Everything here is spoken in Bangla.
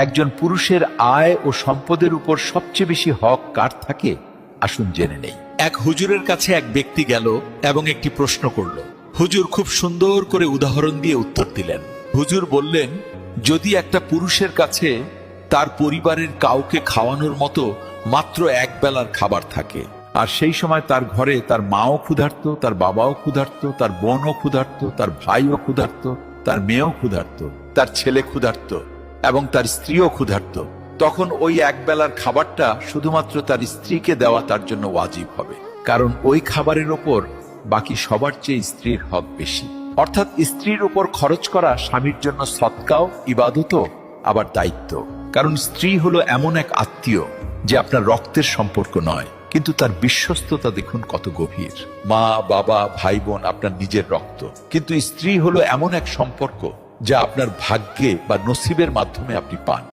একজন পুরুষের আয় ও সম্পদের উপর সবচেয়ে বেশি হক কার থাকে? আসুন জেনে নেই। এক হুজুরের কাছে এক ব্যক্তি গেল এবং একটি প্রশ্ন করল। হুজুর খুব সুন্দর করে উদাহরণ দিয়ে উত্তর দিলেন। হুজুর বললেন, যদি একটা পুরুষের কাছে তার পরিবারের কাউকে খাওয়ানোর মতো মাত্র এক বেলার খাবার থাকে, আর সেই সময় তার ঘরে তার মাও ক্ষুধার্ত, তার বাবাও ক্ষুধার্ত, তার বোনও ক্ষুধার্ত, তার ভাইও ক্ষুধার্ত, তার মেয়েও ক্ষুধার্ত, তার ছেলে ক্ষুধার্ত এবং তার স্ত্রীও ক্ষুধার্ত, তখন ওই এক বেলার খাবারটা শুধুমাত্র তার স্ত্রীকে দেওয়া তার জন্য ওয়াজিব হবে, কারণ ওই খাবারের ওপর বাকি সবার চেয়ে স্ত্রীর হক বেশি। অর্থাৎ স্ত্রীর উপর খরচ করা স্বামীর জন্য সদকাও, ইবাদতও, আবার দায়িত্ব। কারণ স্ত্রী হলো এমন এক আত্মীয় যে আপনার রক্তের সম্পর্ক নয়, কিন্তু তার বিশ্বস্ততা দেখুন কত গভীর। মা, বাবা, ভাই বোন আপনার নিজের রক্ত, কিন্তু স্ত্রী হলো এমন এক সম্পর্ক যা আপনার ভাগ্যে বা নসিবের মাধ্যমে আপনি পান।